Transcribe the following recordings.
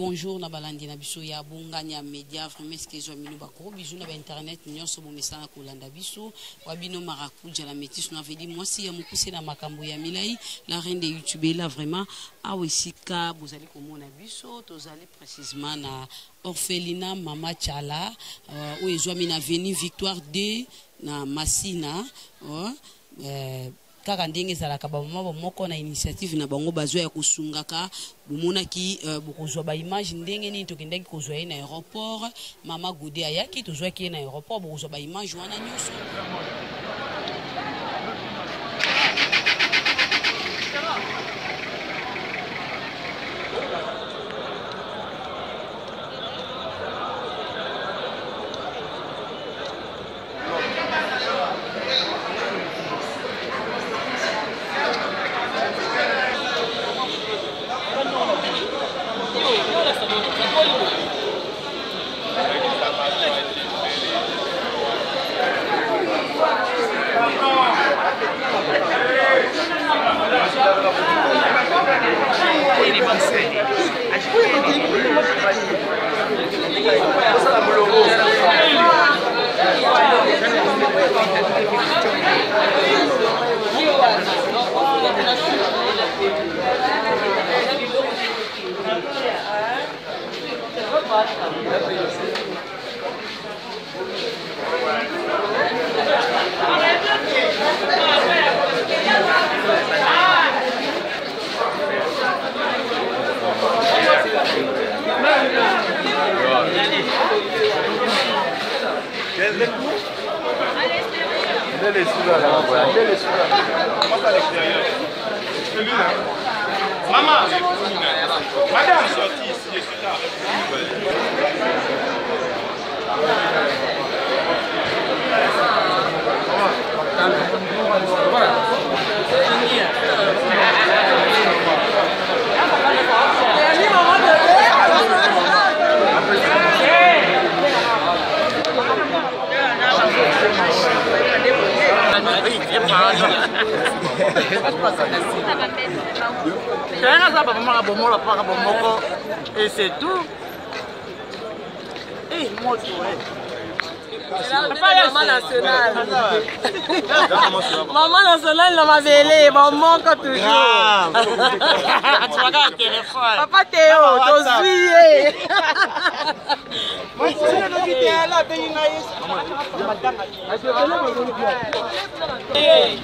bonjour na balandi na biso ya bonganya media vraiment ce que zo minu bakoro biso na ba internet nyonso bo mesana kolanda biso wa bino marakuja la métis na vedi moi si ya mukuse na makambo ya milai la reine de YouTube là vraiment awesika vous allez komona biso tozali précisément na orphelinat Mama Chala où ezo mina veni Victoire 2 na Masina kaka ndenge zalaka ba mama moko na initiative na bango bazo ya kusungaka bomona ki bokozwa ba image ndenge nini tokendaki kozwa na aéroport mama Gode ayaki tozwa ki na aéroport bokozwa ba image wana nyonso. Maman, madame, sortie ici, je suis là. Et c'est tout. Et moi, Maman nationale. Maman nationale, on m'a vélé, maman quand toujours. Tu regardes le téléphone. Papa Théo, t'oses juillet.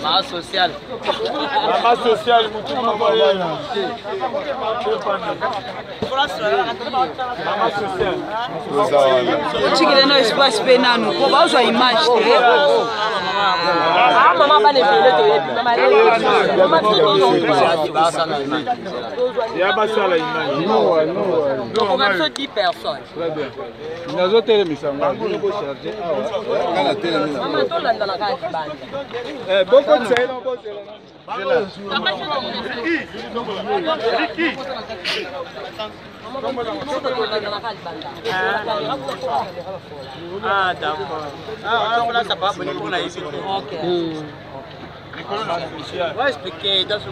Maman sociale. Maman sociale, mon tour, maman sociale. Espace pénal, nous pouvons avoir une image. Ah, maman va les violer, Il y a pas ça la image. Non, donc on a besoin de 10 personnes. Très bien. Nous avons télémisé. Beaucoup de ah d'accord. Ah on a ça pas bonne pour la ici. OK. On va expliquer dans ce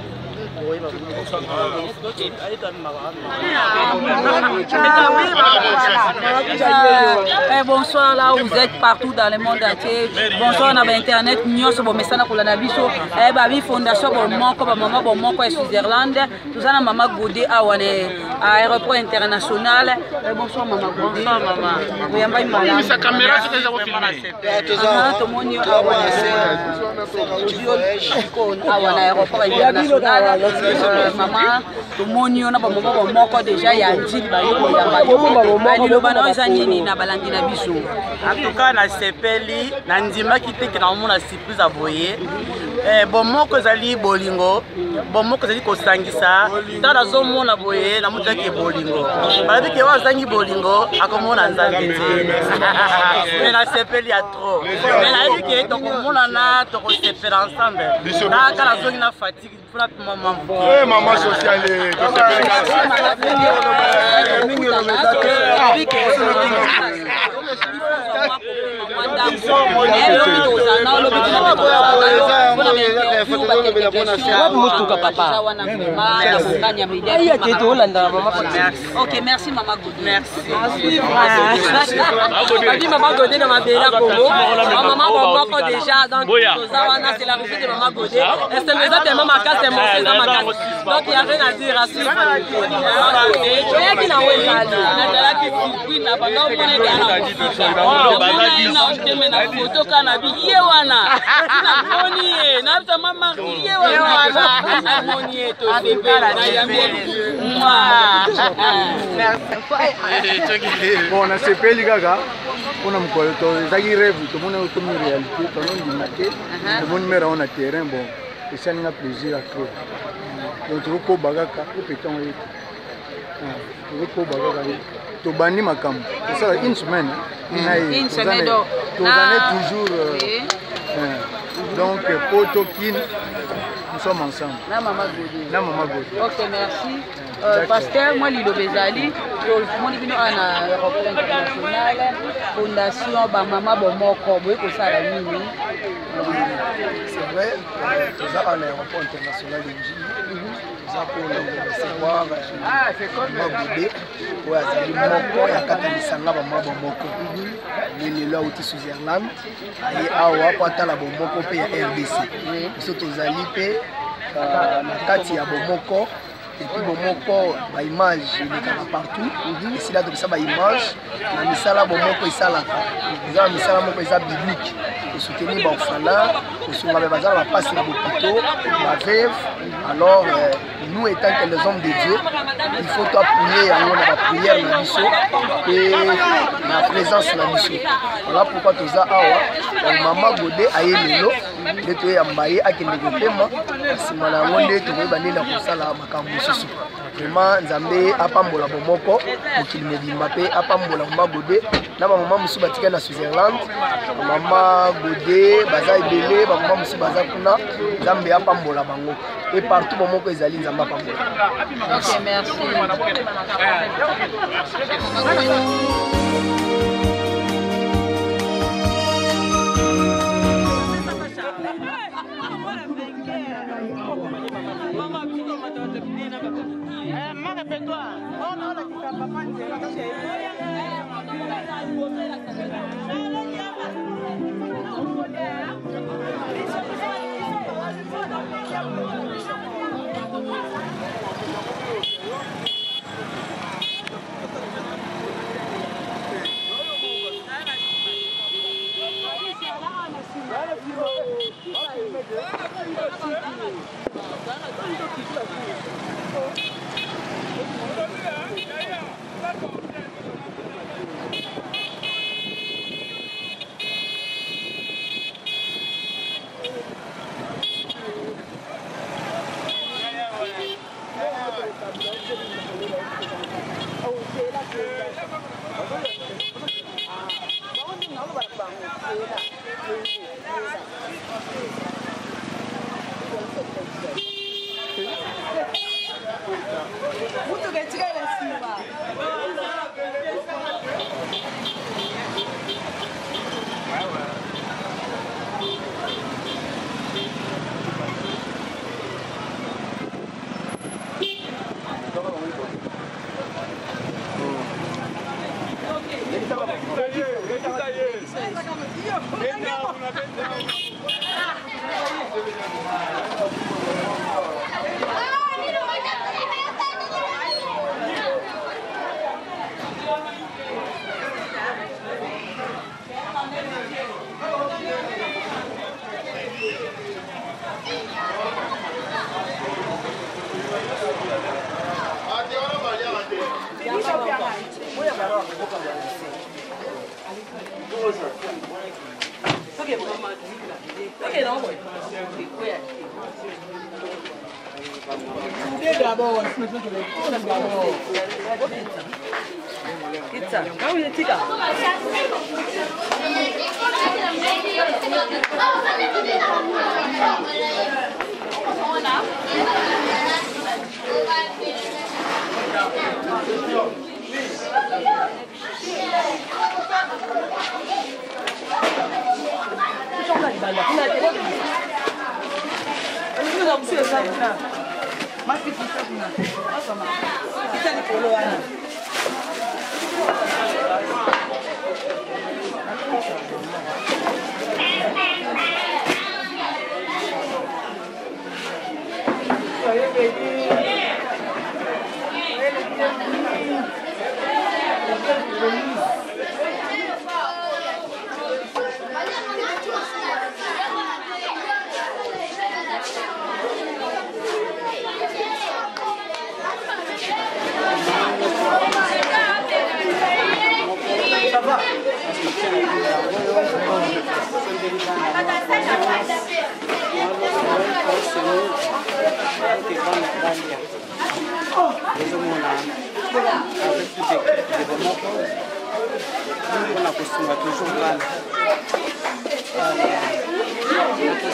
bonsoir là où vous êtes partout dans le monde entier. Bonsoir na internet nyonso bo mesana kolana biso. Babi fondation bo moko ba mama bo moko e Switzerland. Tuzana mama Gode awane aéroport international. Bonsoir mama Gode. Bonsoir maman. Oyamba imala. Sa caméra c'est déjà filmé. Tomoni awane awane aéroport international. Maman, tout le monde a pas déjà il y a un deal en tout cas na sepeli na ndima kiteke na mona surprise aboye bon moko zali bolingo bon moko zali kosangisa tala zo mona boye na mutu ke bolingo balabi ke wazangi bolingo akomona nzambe te mais na sepeli ya trop mais na yebi ke to komona na to ko sepela ensemble na kala zongi na fatigue pour la maman maman sociale Ok, merci Maman Godé. Merci. Maman Godé dans ma belle Congo. Maman Boboko déjà donc Tozawana c'est la réussite de Maman Godé. Et c'est déjà tellement ma casse c'est mon dans ma casse. Donc il y a rien à dire à suivre. Et qui n'a oué là là qui qui n'a pas donc on est dans la photo cannabis yewana. Na moni na maman yewana. Moni to bébé na yambi. Bon, on a CPL Gaga, on a un rêve, tout le monde a une réalité, tout le monde a un terrain, bon, et ça n'a plaisir à créer. Donc, tu veux bagaka, tu peux t'envoyer. Tu veux bagaka, tu bannis ma cam. C'est ça, une semaine. Une semaine, donc. Tu toujours. Donc, pour Tokin, nous sommes ensemble. Na Maman Godé. Na Maman Godé. Ok, merci. Pasteur, moi, Lilo Bezali, je suis à la rencontre internationale, Fondation Maman Bomoko, c'est vrai, nous avons un aéroport international de Njili. Nous avons recevoir Maman Godé, pour Azali Moko, et à Katanisanga Maman Bomoko. Il est là au Switzerland, et à Ouapata la Bomoko, et à RDC. Nous sommes aux Alipé, à Kati à Bomoko. Et puis Bomoko, bah image, il est partout. Et c'est là que ça va image. La misala Bomoko est ça là. Nous avons misala Bomoko est ça biblique. Pour soutenir les orphelins, pour soutenir les bazar, la passe dans l'hôpital, la veuve. Alors nous étant que les hommes de Dieu, il faut appuyer à la prière dans l'issue et la présence dans l'issue. Voilà pourquoi tout ça Maman Godé a élu l'eau. Les tués à Mbaye à qui ne veut pas. Si Malamonde, tu veux banner la poussa la Makambo. Vraiment, Nzambe a pambola Bomoko, qui me dit Mapé, a pambola Maman Godé. Na maman Moussou Batika na Switzerland, Maman Godé, Baza Ibele, Maman Moussou Baza Kuna, Nzambe a pambola Bango. Et partout, Bomoko Ezali Nzamba pambola. Ok, merci.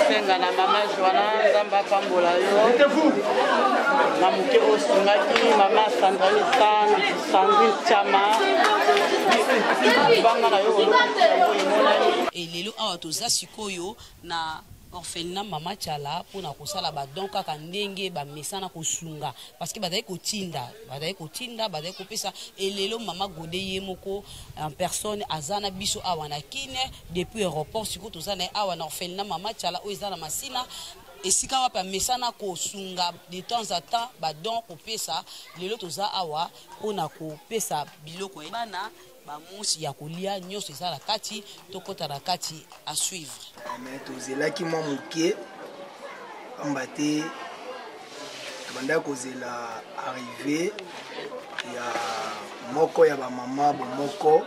Senga na mama Joana Nzamba pambola yo na muke osungaki mama Sandrine Chama banga na yo et lelo awa toza sikoyo na orphelinat mama Chala pour na kosala ba donc kaka ndenge ba mesana kosunga parce que badai kotinda badai kopesa et lelo mama Godé yemoko en personne azana biso awa na kine depuis aéroport siko toza na awa na orphelinat mama Chala o ezana masina esika wapa mesana kosunga de temps à temps ba donc kopesa lelo toza awa pona kopesa biloko bana ba musi ya kolia nyonso ezala kati tokota na kati à suivre. Mais tozelaki mwa moke pamba te tobanda kozela arrivé ya moko ya bamama bomoko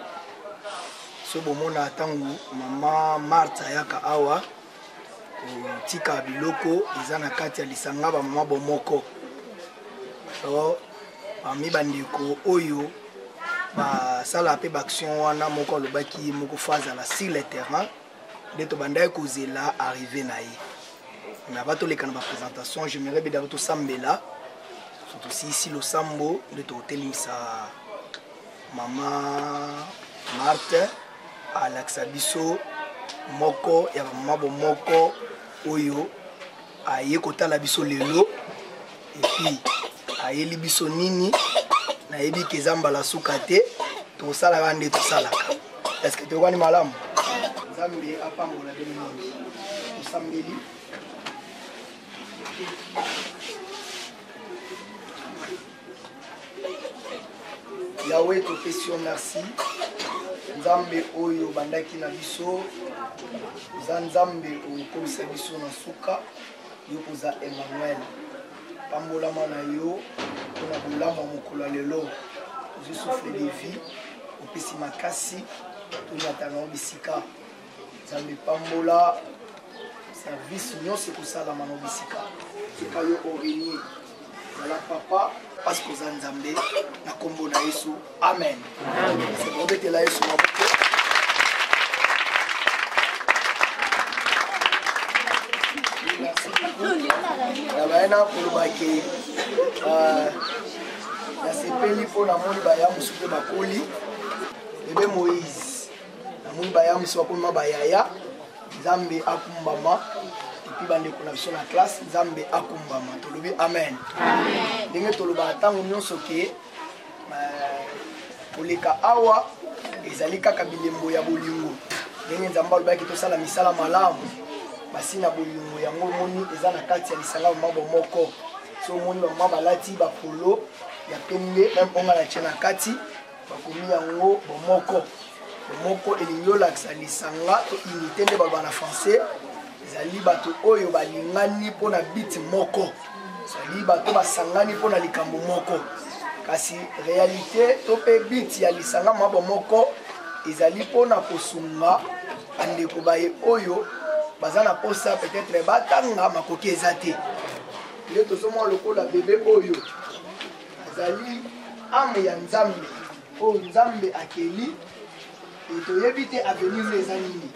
so bomona ntango mama Marthe ayaka awa kotika biloko eza na kati ya lisanga bamama bomoko so parmi bandeko oyo basala pe baction wana moko alobaki moko phase la sur le terrain de tobanda kozela arrivé na ye na batoleka na ba présentation j'aimerais bien d'avoir tout sambela surtout si ici le sambo de totelimisa mama Marthe alakisa biso moko ya mama bomoko oyo aye kotala biso lelo et puis ayeli biso nini na yebi kezamba la sukate to sala bande to salaka est-ce que tu vois ni malamu Zambi apambola de mingi usambeli Yahweh to question merci Nzambe oyo bandaki na biso Nzambe okomisa biso na suka yo koza Emmanuel pambola mana yo na bulamba mokolo lelo je souffle de vie opesi makasi tunatanga bisika Nzambe pambola service nyonso kosalama na bisika tika yo origné la papa parce que Nzambe na kombo na Yesu amen c'est bon de la Yesu merci la baina kolobaki ya sepeli po na moni baya musupe bakoli bebe Moïse na moni baya musupe bakoli bayaya Nzambe akumbama epi bandeko na biso na classe Nzambe akumbama tolobi amen ndenge toloba ntango nyonso ke koleka awa ezali kaka bilembo ya bolingo ndenge Nzambe alobaki tosala misala malamu basi na bolingo yango moni eza na kati ya lisanga mabo moko so moni mama balati bapolo ya pembe même onga na tie na kati bakomi yango bomoko elingi olakisa lisanga to unité nde baloba na français ezali bato oyo balingani mpona biti moko ezali bato basangani mpona likambo moko kasi réalité to mpe biti ya lisanga mabo moko ezali mpona kosunga bandeko baye oyo baza na posa peut-être batanga makoki eza te nde tozomona lokola bebe oyo azali ame ya Nzambe oyo Nzambe akeli toyebi te avenir eza nini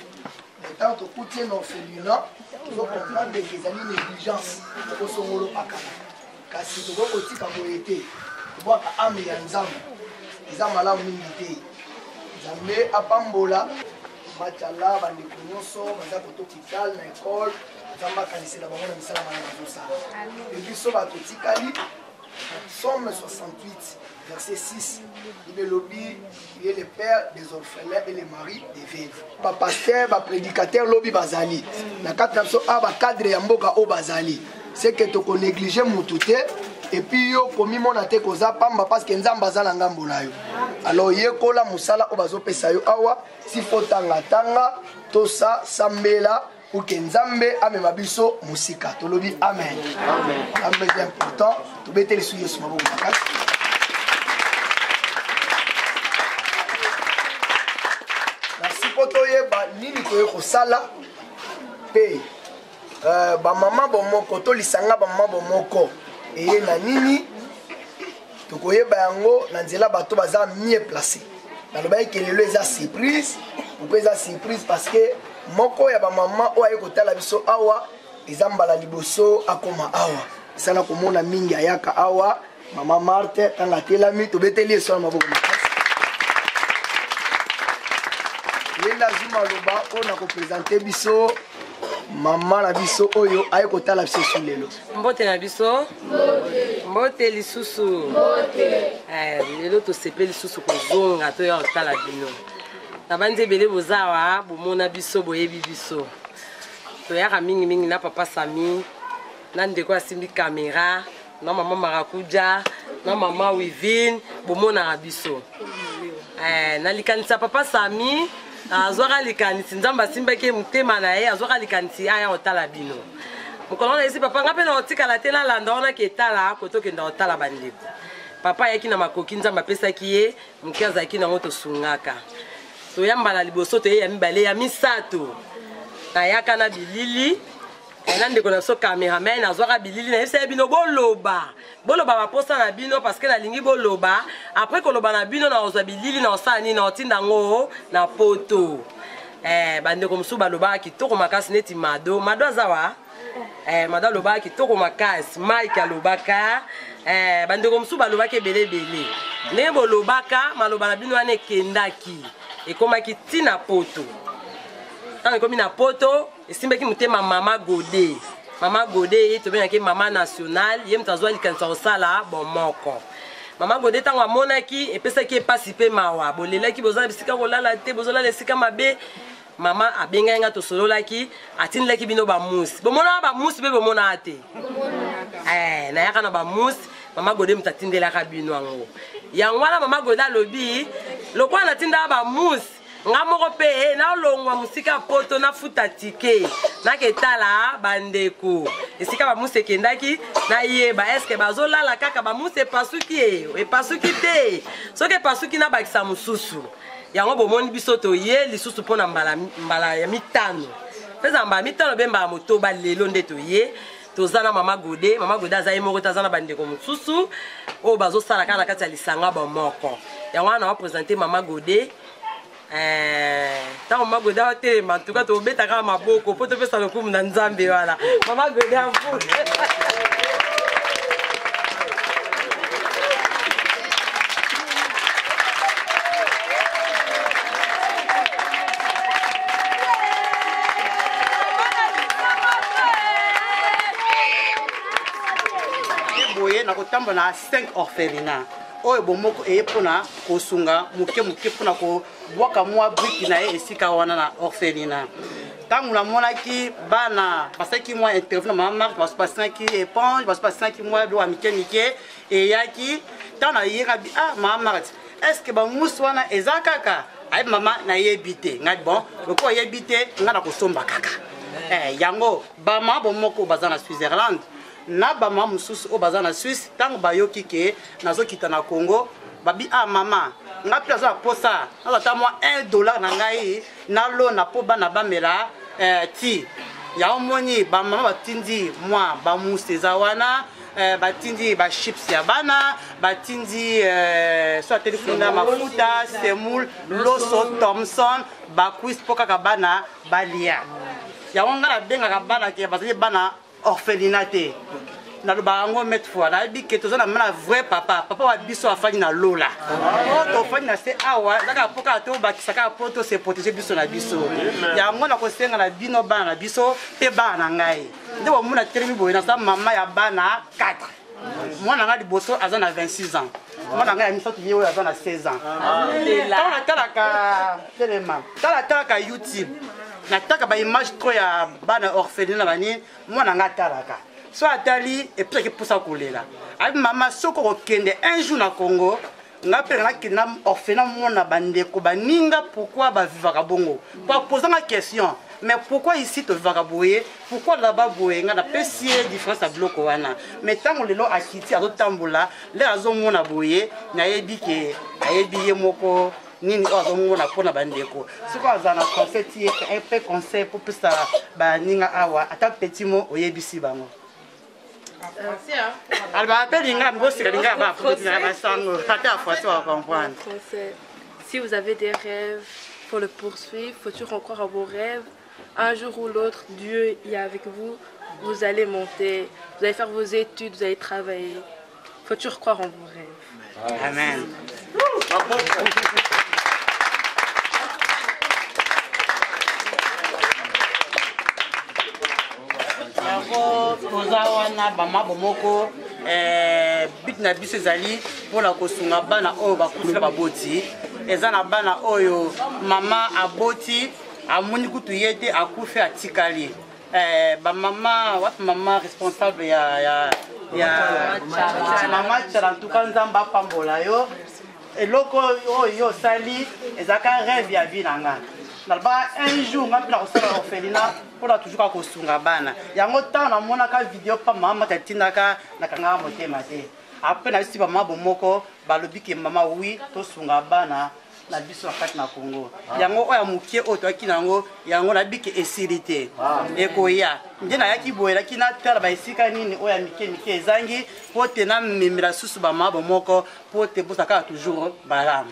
tant tokutie na orphelinat tozokomprendre ke ezali négligence tokosongolo akala kasi tokokotika boye te tobwaka ame ya Nzambe eza malamu mingi te Nzambe apambola machala bandeko nyonso baza koto hôpital na école nzambe akanisela bango na misala wana bazosala e biso bato tikali Somme 68 verset 6 il est lobby, il est le père des orphelins et les maris des veuves ba pasteur ba prédicateur lobby bazali na kati na biso a ba cadre ya mboka o bazali c'est que to ko négliger mutu te et puis yo komi mona te koza pamba parce que nzamba azala ngambo na yo alors yekola musala o bazopesa yo awa si faut tanga to sa sambela pour que nzambe amema biso musika tolobi amen amen c'est important to beteli su yesu maboko makasi merci poto yeba nini to ekosala pe ba mama bomoko to lisanga ba mama bomoko eye na nini tokoyeba yango na nzela bato baza mieux placé nalobaki ke lelo eza surprise pourquoi eza surprise parce que moko ya ba mama oyo ayekotala biso awa eza mbala liboso akoma awa esala komona mingi ayaka awa mama Marte tanga atelami tobeteli eso na maboko makasi yenda zuma loba ona ko présenter biso mama na biso oyo ayekotala biso lelo mbote na biso mbote lisusu lelo tosepeli lisusu kozonga to ya kotala bino na bandi ebele bozawa bomona biso boyebi biso toyaka mingi na papa Sami na ndeko asimbi kamera na mama Marakuja na mama Wivine bomona biso na likanisa papa Sami azwaka likanisi nzamba simbaki mutema na ye azwaka likanisi aya kotala bino mokolo na esi papa ngape na otikala te na landa wana ketala kotokenda kotala bandeko papa yaki na makoki nzamba apesaki ye moke azalaki nango tosungaka toyambala liboso toye ya mibale ya misato tayaka na bilili na ndeko na biso cameraman azwaka bilili na yebisa bino boloba baposa na bino parce que nalingi boloba après koloba na bino na ozwa bilili na osala nini na otinda ngo na poto bandeko mosusu balobaka kitoko makasi neti mado azawa mado alobaka kitoko makasi Mike alobaka bandeko mosusu balobaka ebelebele ndenge bolobaka maloba na bino wana ekendaki ekomaki tina poto ntango ekomi na poto esimbaki motema mama Gode ye tobengaki mama national ye moto azwa likanisa kosala bomoko mama Gode ntango amonaki epesaki epasi mpe mawa bolelaki bozala bisika kolala te bozolala esika mabe mama abengai nga tosololaki atindelaki bino bamusi bomona bamusi mpe bomona te nayaka na bamusi mama Gode moto atindelaka bino yango wana mama Gode alobi lokola natindaka bamusi nga moko pe na longwa musika poto na futa tike na ketala bandeko esika ba musi kendaki na yeba eske bazolala kaka ba musi epasuki te soki epasuki na bakisa mususu yango bomoni biso to ye lisusu pona mbala ya mitano pesa mbala mitano bemba moto ba lelo nde to ye tozana mama Gode aza ye moko tazana bandeko mususu o bazosala kana kati ya lisanga ba moko yango na wa présenter mama Gode tant mama Gode atelema en tout cas tobetaka maboko po topesa lokumu na nzambe wana mama Gode afu boye na kotambola na 5 orphelinats oyo bomoko eye mpona kosunga moke mpona kobwaka mwa briki na ye esika wana na orphelinat ntango namonaki bana basalaki mwa interview na mama Marthe basopasinaki éponge basopasinaki mwa biloko ya mike eyaki ntango nayeka mama Marthe estce bamusi wana eza kaka ayebi mama nayebi te ngai bon loko oyebi te ngai na kosomba kaka yango bamama bomoko baza na Switzerland na bama mususu o baza na Suisse tango bayoki ke nazokita na Congo babi mama nga pla za posa nazata mwa $1 na ngai na lo na po bana bamela ti ya omoni bamama batindi mwa bamusi eza wana batindi ba chips ya bana batindi so telefona mafuta semoule loso Thomson bakwis po kaka bana balia ya nga na bengaka bana ke bazali bana orphelinat te na lobango mettre fois na bi que tozana mana vrai papa wa biso afani na lola to fani na se awa zaka poka to bakisaka poto se protéger biso na biso ya ngona ko senga na bino bana na biso pe bana ngai nde mona termi boye na sa mama ya bana 4 mwana ngai liboso azana 26 ans mwana ngai ya misato yewe azana 16 ans tala talaka telema talaka YouTube nataka ba image trop ya bana orphelinat bani mwana ngai talaka so atali et puis que pour ça kolela abi mama soko kokende un jour na Congo nga pe na kina orphelinat mwana bandeko baninga pourquoi ba vivaka bongo pour poser ma question mais pourquoi ici te vivaka boye pourquoi là-bas boye nga na pesier différence à bloko wana mais tango lelo akiti azotambola le azomona boye na yebi ke ayebi ye moko nini azomona pona bandeko siko azana concept ye un peu conseil pour plus ça ba ninga awa ata petit mot oyebisi bango Si vous avez des rêves, il faut le poursuivre, il faut toujours croire à vos rêves. Un jour ou l'autre, Dieu est avec vous, vous allez monter, vous allez faire vos études, vous allez travailler. Il faut toujours croire en vos rêves. Amen. Tozawana bama bomoko bit na biso ezali mpona kosunga bana oyo bakufila baboti eza na bana oyo mama aboti amoni kutu ye te akufi atikali bamama wapi mama responsable ya mama tshara ntuka nzambe apambola yo eloko oyo osali ezaka rêve ya vie na nga nalba un jour nga mpona kosala orphelinat mpona toujours kosunga bana yango ntango namonaka video pa mama tatindaka nakangaka motema te apres na bisi bamama bomoko balobi ke mama wi tosunga bana na biso na kati na Congo yango oyo mokie oyo toyaki nango yango nayebi ke esili te ekoya nde nayaki boyelaki natala baesika nini oyo ya mike ezangi mpo te namemela susu bamama bomoko mpo te bosa kaka toujours balamu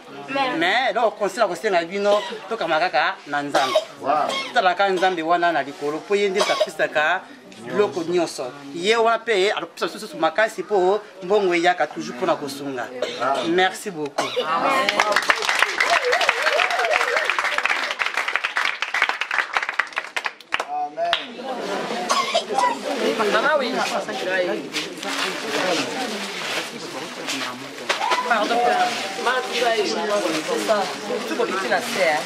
mais eloko conseil na kosenga bino tokama kaka na nzambe totalaka nzambe wana na likolo mpo ye nde tapisaka biloko nyonso ye wana mpe alopesa susu makasi mpo mbongo eyaka toujours mpona kosunga merci beaucoup. Pardon, tu peux quitter la serre.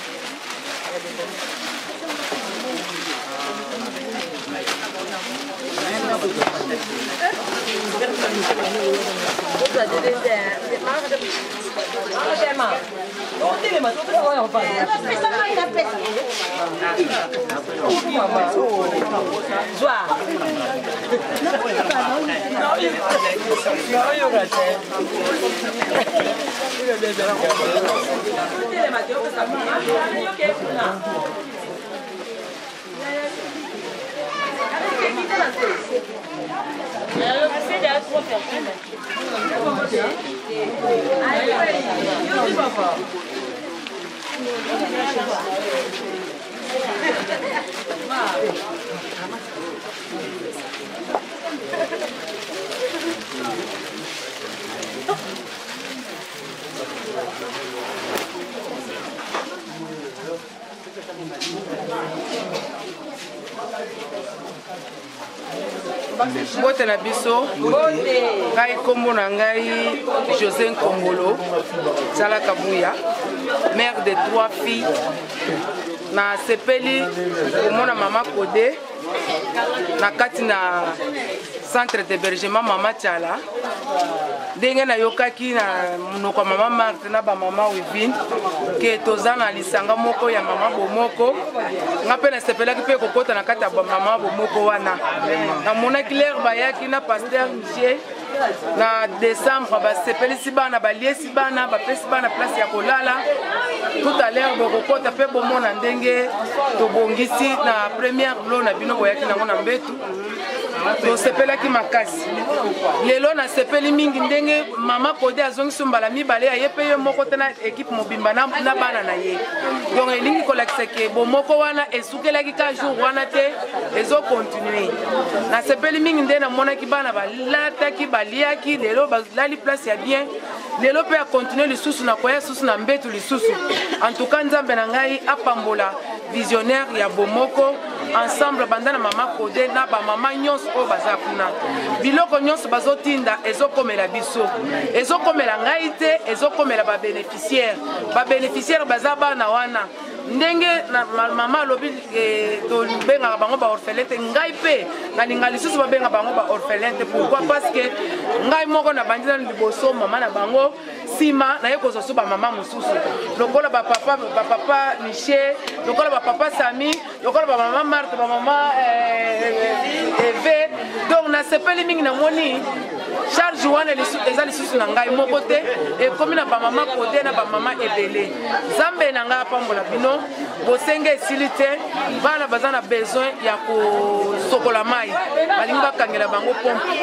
Mbote na biso ngai kombo na ngai José Nkongolo Sala Kabuya, mère de 3 filles. Na sepeli komona mama Kodé na kati na centre d'hébergement mama Tchala ndenge na yokaki na munoko mama Marthe na ba mama Wivine ke toza na lisanga moko ya mama bomoko nga pe na sepelaki pe kokota na kati ya mama bomoko wana na mona claire bayaki na pasteur Michel na décembre basepelisi bana baliesi bana bapesi bana place ya kolala tout à l'heure bokokota pe bomona ndenge tobongisi na première lo na bino boyaki nango na mbetu tosepelaki makasi lelo nasepeli mingi ndenge mama Codé azongisi mbala mibale aye mpe ye moko te na équipe mobimba na bana na ye donc elingi kolakisa ke bomoko wana esukelaki ka jour wana te ezokontinue nasepeli mingi nde namonaki bana balataki baliaki lelo balali place ya bien lelo mpe akontinue lisusu na koya lisusu na mbetu lisusu en tout cas nzambe na ngai apambola visionnaire ya bomoko ensemble banda na mama Codé na bamama nyonso oyo baza kuna biloko nyonso bazotinda ezokomela biso ezokomela ngai te ezokomela babénéficiaire baza bana wana ndenge mama alobi tobengaka bango baorphelin te ngai mpe nalinga lisusu babenga bango baorphelin te pourquoi parce que ngai moko na bandi nano liboso mama na bango nsima naye kozwa so bamama mosusu lokola bapapa Michel lokola bapapa Sami lokola bamama Marthe bamama Eve donc nasepeli mingi namoni charge wana eza lisusu na ngai moko te ekomi na bamama Codé na bamama ebele nzambe na ngai apambola bino bosenge esili te bana baza na besoin ya kosokola mai balingi bakangela bango pompe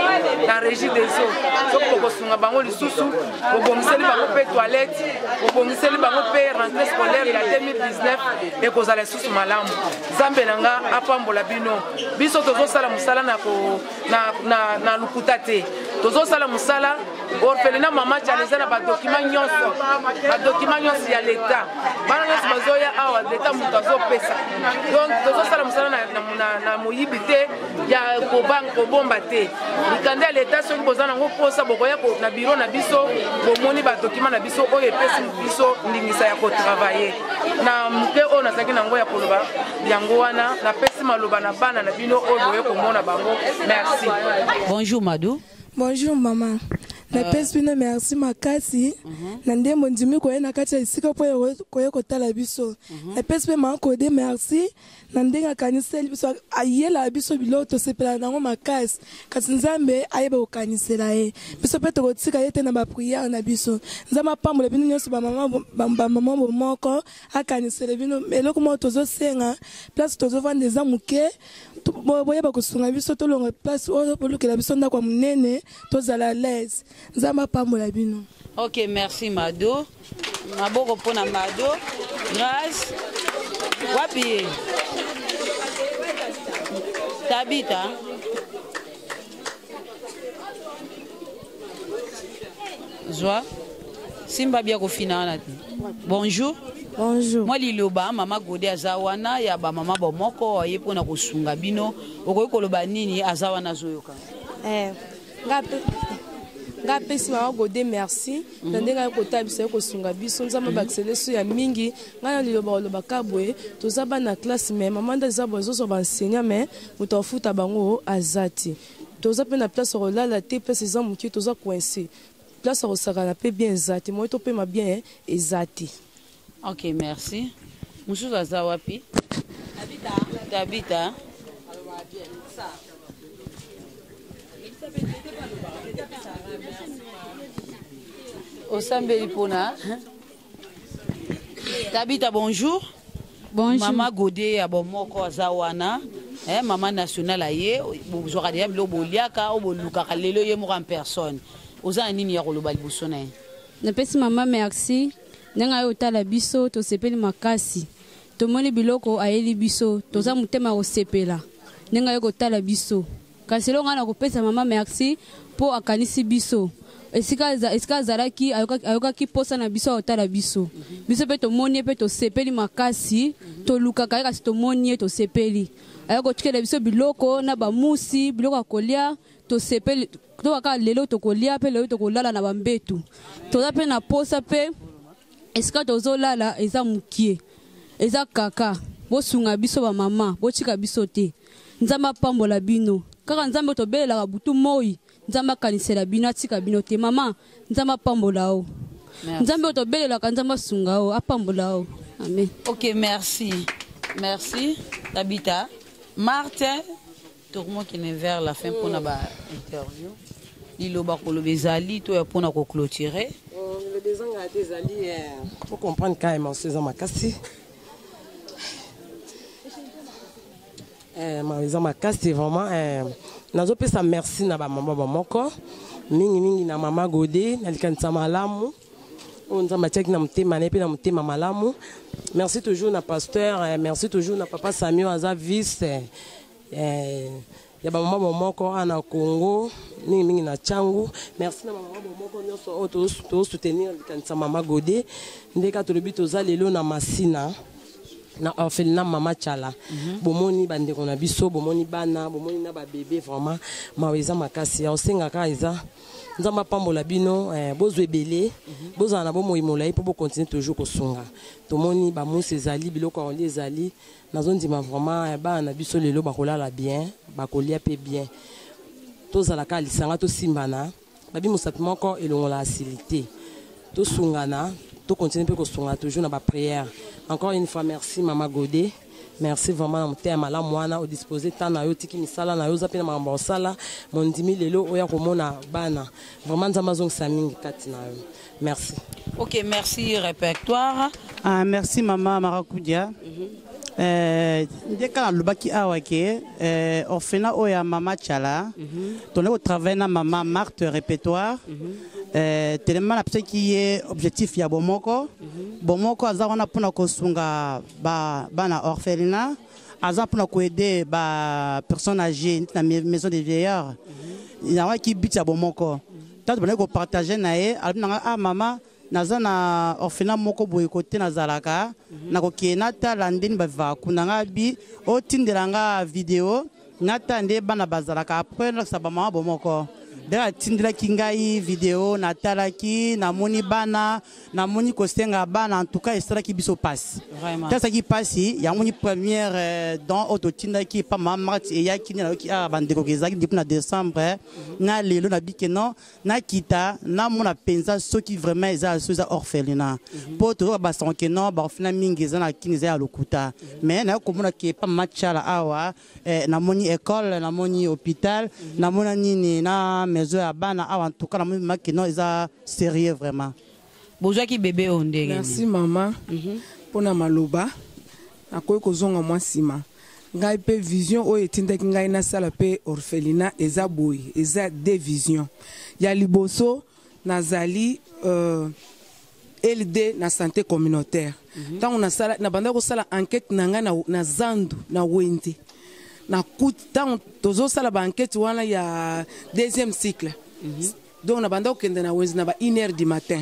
na régie des eaux soki bokosunga bango lisusu bobongiseli bango mpe toilette bobongiseli bango mpe rentrée scolaire ya 2019 ekozala lisusu malamu nzambe na ngai apambola bino biso tozosala mosala na lukuta te tozosala mosala orphelinat mama Tchale eza na badokima nyonso ya leta bana nyonso bazoya awa leta moto azopesa donc tozosala mosala na moyibi te ya kobomba te likanda ya leta soki boza nango mposa bokoya na biro na biso bomoni badokima na biso oyo epesi biso ndingisa ya kotravaye na moke oyo nazalaki nango ya koloba yango wana napesi maloba na bana na bino oyo boye komona bango merci. Bonjour Madou. Bonjour maman. Napesi bino merci makasi na ndembo ndimi koye na kati ya esika po koye kotala biso napesi mpe mama Codé merci na ndenge akaniseli biso ayela biso biloko tosepela nango makasi kasi nzambe ayeba kokanisela ye biso mpe tokotika ye te na bapriere na biso nzambe apambola bino nyonso bamama bomoko akanisela bino eloko moko tozosenga place tozovanda eza moke boyeba kosunga biso tolonga place oyo bolukela biso ndako ya monene tozala lese nzambe apambola bino. Ok, merci Mado. Maboko pona Mado. Grâce. Wapi. Tabita. Joie. Simba bien kofina. Bonjour. Bonjour. Moi liloba mama Codé azawana ya ba mama bomoko yepona kosunga bino okoyi koloba nini azawana zoyoka. Ngapesi mama Codé merci na ndenga kota biso kosunga biso nzamba bakiseleso ya mingi ngana liloba kabwe tozaba na classe mais mama ndaza bozo ba enseignant mais mutofuta bango azati toza pe na place rolala te place za muki toza coincé place rosaka na pe bien ezati moi to pe ma bien ezati. Ok, merci. Moussou Zazawapi. Tabita. Osambeli Pona. Tabita, bonjour. Bonjour. Maman Codé, Abomoko Zawana. Maman nationale aye. Vous aurez dit que vous avez en personne. Vous avez dit que vous avez maman merci. Nenga otala biso to sepeli makasi to moni biloko ayeli biso toza mutema osepela nenga yo kotala biso kasi longa na kopesa mama merci po akanisi biso esika zalaki ayoka ki posa na biso otala biso biso pe to moni pe to sepeli makasi to luka kaya kasi to moni to sepeli ayoko tikela biso biloko na bamusi biloko akolia to sepeli to aka lelo to kolia pe lelo to kolala na bambetu toza pe na posa pe esika tozolala eza mukie eza kaka bosunga biso ba mama botika biso te nzambe apambola bino kaka nzambe tobelelaka butu moi nzambe akanisela bino atika bino te mama nzambe apambola o nzambe tobelelaka nzambe asunga o apambola o amen. Ok, merci. Merci Tabita. Martin tourment qui est vers la fin pour na ba interview liloba koloba ezali to ya pona ko clôturer. Le besoin a été zali pour comprendre quand même c'est ma makasi. Ma maison makasi vraiment nazopesa merci na bamama bamoko mingi na mama Godé nalikanisa malamu on nzambe atiaki na motema na pe na motema malamu. Merci toujours na pasteur, merci toujours na papa Samuel aza vice ya bamama bamoko ana Congo mingi na Changu. Merci na mama bamoko nyonso to soutenir likanisa mama Godé ndeka tolobi toza lelo na Masina na orphelinat mama Chala. Bomoni bandeko na biso, bomoni bana, bomoni na ba bébé vraiment maweza makasi ya osenga ka eza nzamba pambola bino bozwe belé bozana na bomo imolai po continuer toujours kosunga. Tomoni ba musi ezali biloko on ezali nazondima vraiment bana biso lelo bakolala bien, bakolia pe bien. Tozala ka lisanga to simbana, babi musapi moko elongola asilité. To sungana, to continuer pe kosunga toujours na ba prière. Encore une fois, merci Maman Godé. Merci vraiment mon thème à la moana au disposé tant na yo tiki misala na yo zapina mamba sala mon dimi lelo oya komona bana. Vraiment zamazong samingi kati na yo. Merci. OK, merci répertoire. Merci Maman Marakudia. Ndeka lubaki awake orphelinat oya Mama Chala. Toné au travail na Maman Marthe répertoire. Tellement la personne qui est objectif ya bomoko bomoko azana pona kosunga bana orphelinat azana pona ko aider ba personnes âgées na maison des vieillards il a qui but ya bomoko tant de ko partager nae alina mama nazana orphelinat moko boye côté nazalaka na ko kienata landini ba va kunanga bi o tindelanga vidéo nata nde bana bazalaka après ça ba mama bomoko Dera tindila kingai vidéo natalaki namoni bana namoni kostenga bana en tout cas estra ki biso passe vraiment ça qui passe ya moni première dans auto tindaki pa mama et ya kini ki a bandeko kezaki depuis na décembre na lelo na bikeno na kita na mona penza ceux qui vraiment eza ceux orphelinat pour to ba sankeno ba orphelinat mingi eza na kini za lokuta mais na komona ki pa machala awa namoni école namoni hôpital namona nini na en tout cas, sérieux vraiment. Merci maman pour na maloba. Akoy kozonga moi sima. Ngai pe vision o etindaki ngai na sala pe orphelinat eza boy, eza deux visions. Ya liboso nazali LD na santé communautaire. Tant on a sala na banda ko sala enquête nanga na zandu na wende. Na tant tozo sala ba enquête wana ya deuxième cycle. Donc na banda ko kende na wende na ba 1h du matin.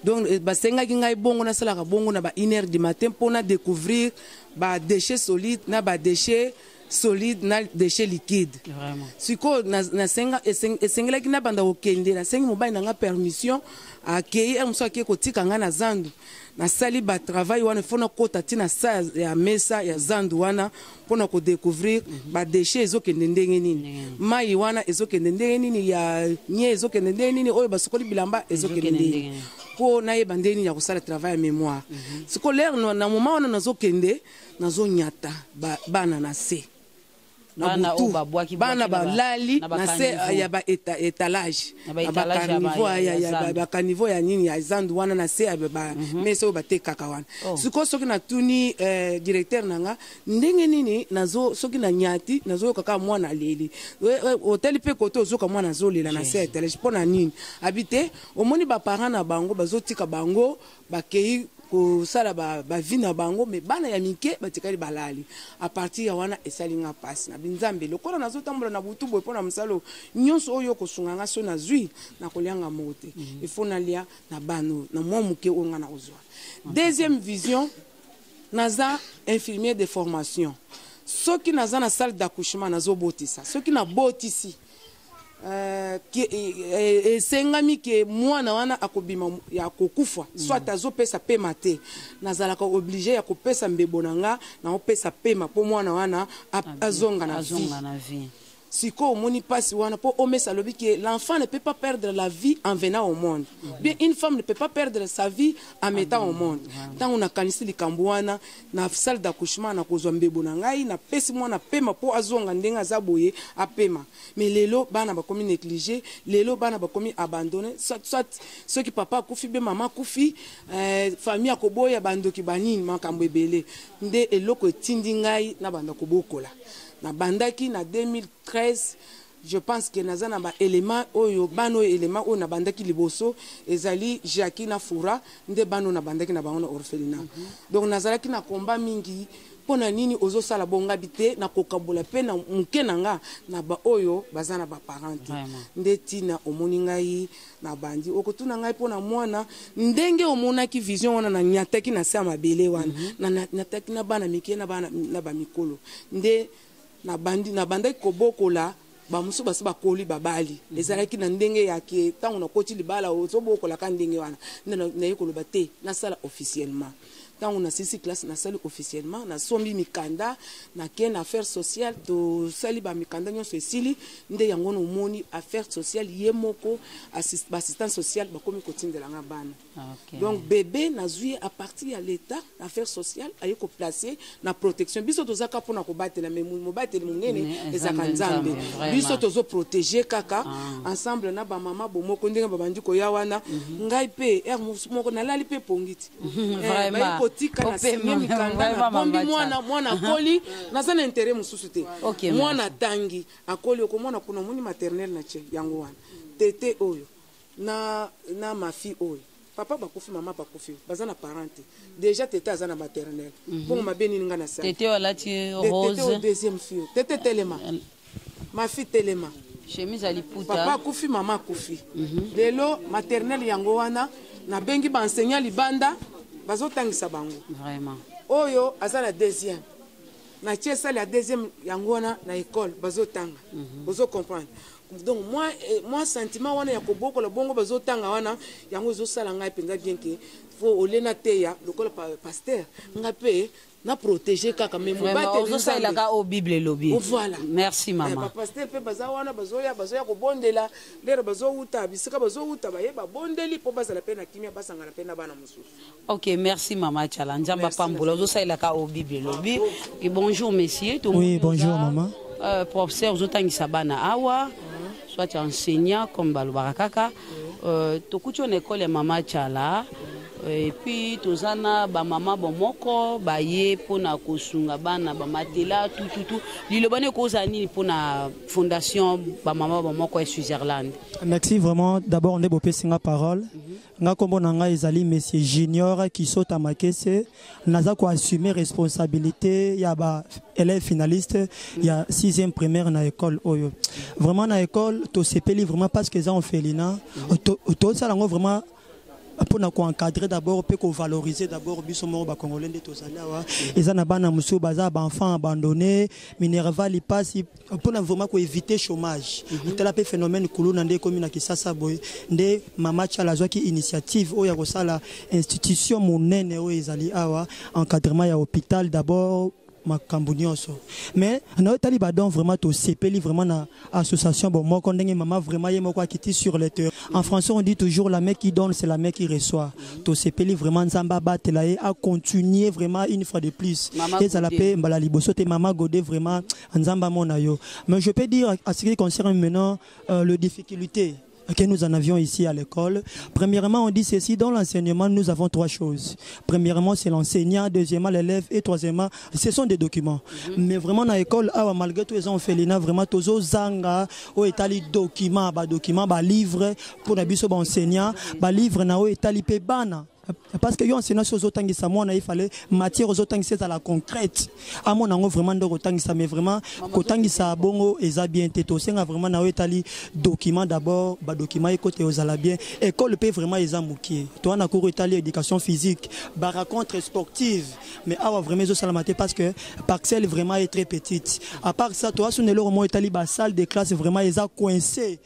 Donc basenga ki ngai bongo na sala ka bongo na ba 1h du matin pour na découvrir ba déchets solides na ba déchets solide na déchets liquides. Vraiment. Siko na senga esengela ki na banda ko kende na sengi mobile na nga permission a kei amso ki ko tika nga na zandu. Na sali ba travail wana fona kota tina sa ya mesa ya zandu wana pona ko découvrir ba déchets ezokende ndenge nini. Mai wana ezokende ndenge nini ya nye ezokende ndenge nini oyo basokoli bilamba ezokende ndenge. Po na yeba ndenge nini ya kosala travail ya mémoire. Siko l'air na moment wana nazokende nazonyata bana na se. Bana balali na se ya ba étalage ba caniveau ya nini ya zandu wana na se ba meso ba te kaka wana siko soki na tuni directeur nanga ndenge nini nazo soki na nyati nazo kaka mwana leli hotel pe koto zoka mwana zolela na se étalage pona nini habité omoni ba parents na bango bazotika bango bakei ko sala ba vina bango me bana ya mike batikali balali a partir ya wana esalinga passe na binzambe lokola nazo tambola na butu boy pona msalo nyonso oyo ko sunganga so na zui na kolianga mote il faut na lia na bano na mwa muke onga na ozwa. Deuxième vision naza infirmier de formation soki naza na salle d'accouchement nazo botisa soki na botisi esengami ke mwana wana akobima ya kokufa soit azopesa pema te nazalaka obligé ya kopesa mbebo nanga na opesa pema po mwana wana azonga na vie. Siko moni pasi wana po omesa lobi que l'enfant ne peut pas perdre la vie en venant au monde. Bien une femme ne peut pas perdre sa vie en mettant au monde. Tant on a kanisi likambo wana na salle d'accouchement na kozwa mbebo na ngai na pesi mwana pema po azonga ndenga zaboye apema. Mais lelo bana ba komi négligé, lelo bana ba komi abandonné, soit ceux qui papa kufi be maman kufi famille akoboya bandoki banini makambo ebele. Nde eloko tindi ngai na banda kobokola. Na bandaki na 13 je pense que naza na ba élément oyo bano élément oyo na bandaki liboso ezali Jackie na Fura nde bano na bandaki na bango na orphelinat donc nazalaki na combat mingi pona nini ozosala bonga bite na kokabola pe na muke nanga na ba oyo baza na ba parents nde tina omoni ngai na bandi okotuna ngai pona mwana ndenge omonaki vision wana na nyataki na sa mabele wana na nyataki na bana mike na bana na ba mikolo nde na bandi na bandaki kobokola bamusu basi bakoli babali ezalaki na ndenge yake tango na koti libala ozobokola ka ndenge wana na yekoloba te na sala officiellement tango na sisi classe na sali officiellement na sombi mikanda na ken affaire sociale to sali ba mikanda nyonso esili nde yango no moni affaire sociale yemoko assistance sociale bakomi kotindela nga bana donc bébé na zui à partir ya l'état affaire sociale aye ko placer na protection biso tozaka pona ko batela mais mo batela munene ezaka nzambe biso tozo protéger kaka ensemble na ba mama bomoko ndenge babandi ko ya wana ngai pe moko na lali pe pongiti vraiment kotika na simye mikanda bombi mwana koli naza na intérêt mususu te mwana tangi akoli okomona kuna muni maternelle na che yango wana tete oyo na ma fille oyo papa bakufi mama bakufi baza na parente déjà tete aza na maternelle pour mabeni ninga na sa tete walati rose tete deuxième fille tete telema ma fille telema chemise aliputa papa kufi mama kufi lelo maternelle yango wana na bengi ba enseignant libanda bazotangisa bango vraiment oyo aza la deuxième na tiesa la deuxième yango wana na école bazotanga bozo comprendre donc moi sentiment wana ya kobokola bongo bazotanga wana yango ezosala ngai penza bien que faut olena teya lokola pasteur nga pe na protéger kaka même bazosala ka au bible lobby voilà merci maman pasteur pe bazawana bazoya ko bondela lero bazouta bisika bazouta baye ba bondeli po bazala pe na kimia basangana pe na bana mususu. OK, merci maman Tchala nzamba pambola bazosala ka au bible lobby et bonjour messieurs tout oui bonjour maman professeur zotangisa bana awa soit enseignant comme balobaka kaka tokuti na école ya maman Tchala et puis tozana ba mama bomoko baye pona kosunga bana ba matela tout lilobane koza nini pona fondation ba mama bomoko en Switzerland. Merci vraiment d'abord on est bopé singa parole nga kombo nanga ezali monsieur junior qui saute à makese naza ko assumer responsabilité ya ba élève finaliste ya 6e primaire na école oyo vraiment na école to sepeli vraiment parce que ça on fait lina to ça lango vraiment pour nous encadrer d'abord puis qu'on valoriser d'abord biso moko ba congolais de tozali awa ezana bana musu baza ba enfants abandonnés minerva li passe pour vraiment ko éviter chômage tel pe phénomène kuluna nde komi na Kisasa boy nde mama Tchala zwaki initiative oya ko sala institution monene o ezali awa encadrement ya hôpital d'abord makambo nyonso mais na tali badon vraiment to sepeli vraiment na association bon moko ndenge mama vraiment yemo kwa kiti sur le terrain en français on dit toujours la main qui donne c'est la main qui reçoit to sepeli vraiment nzamba batela et à continuer vraiment une fois de plus et ça la paix mbala liboso te mama Godé vraiment nzamba mona yo mais je peux dire à ce qui concerne maintenant le difficulté que nous en avions ici à l'école. Premièrement, on dit ceci, dans l'enseignement, nous avons 3 choses. Premièrement, c'est l'enseignant, deuxièmement, l'élève, et troisièmement, ce sont des documents. Mais vraiment, dans l'école, malgré tout, ils ont fait l'INA, vraiment, tous les zanga, où est les documents, livres, pour les enseignants, livres, où est les pébana. Parce que yo enseignant sur autant que ça moi il fallait matière aux autant que c'est à la concrète à mon ango vraiment de autant que ça mais vraiment autant que ça bongo et ça bien této c'est vraiment na etali document d'abord ba document et côté aux ala bien école peut vraiment ils amoukier toi na cours étalé éducation physique ba rencontre sportive mais awa vraiment zo salamate parce que parcelle vraiment est très petite à part ça toi sur le moment étalé ba salle de classe vraiment ils a coincé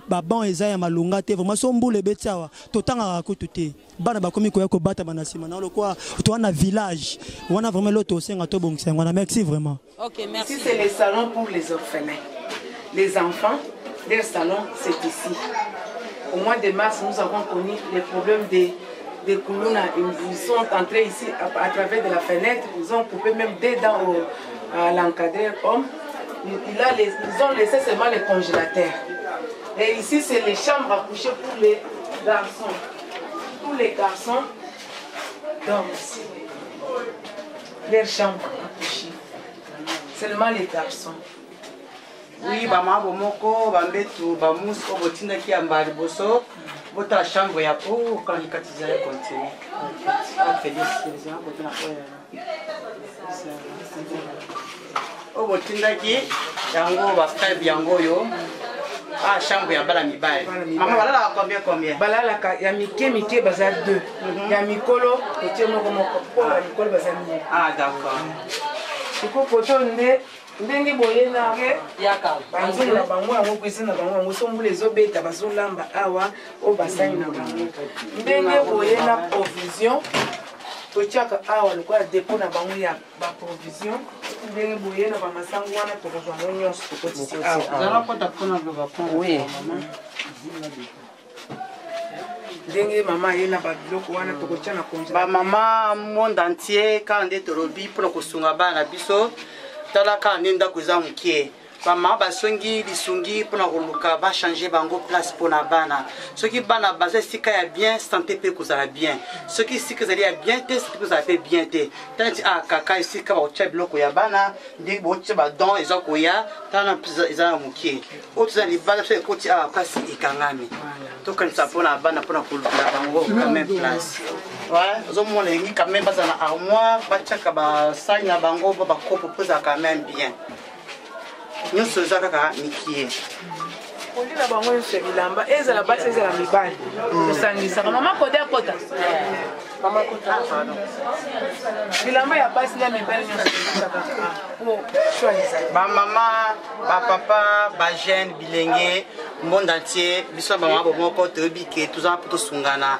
ba ban ils a malunga te vraiment son boule betawa tout temps à raconter bana ba komi ko bata bana sima na lokwa toi na village on a vraiment l'auto senga to bon senga merci vraiment. OK, merci. Ici c'est les salons pour les orphelins. Les enfants, leur salon c'est ici. Au mois de mars, nous avons connu les problèmes des Koulouna. Ils sont entrés ici à travers de la fenêtre, ils ont coupé même des dents à l'encadreur homme. Ils ont laissé seulement les congélateurs. Et ici c'est les chambres à coucher pour les garçons. Tous les garçons dorment ici. Leurs chambres à coucher. Seulement les garçons. Oui, maman bomoko bambetu bamus obotinda ki ambali boso bota chambre ya oh quand il catiza ya continue. Félicitations botana obotinda ki yango ba frère yango yo. Ah, chambre ya bala mibale. Maman balala combien? Balala ya mike baza 2. Ya mikolo kotie moko pour la mikolo baza 1. Ah, d'accord. Iko poto ndenge boye na yaka. Banzo na bango yango kwesi na bango sombule ezobeta bazolamba awa o basani na bango. Ndenge boye na provision tochaka awa lokwa dépôt na bango ya ba provision. Ndenge boye na ba masango wana tokozwa nyonso tokotisi awa. Zara pota kona bloba pona. Oui. Ndenge mama yena ba biloko wana tokotia na konja. Ba mama monde entier quand nde torobi pour kosunga bana biso tala ka nenda kuza mukie. Mama basongi lisungi pour na koluka ba changer bango place pour na bana. Ceux qui bana basé sika ya bien santé pe kozala bien. Ceux qui sika zali ya bien te santé kozala pe bien te. Tanti a kaka sika ba ocha biloko ya bana ndenge bo ocha ba don ezako ya tana ezala mukie. Otuza li bana se koti a kasi ikangami. To kan sa pour na bana pour na koluka bango quand même place. Ouais, zo mo lengi quand même basa na armoire ba chaka ba sai na bango ba kopo poza quand même bien. Nous sommes à Mikie. On dit la banque c'est bilamba, et la base c'est la mibale. Nous sommes maman côté à côté. Maman côté. Bilamba ya base la mibale pour choisir. Ma maman, ma papa, ma jeune bilenge, monde entier, biso ba maman bomoko tobike tous en pour sungana.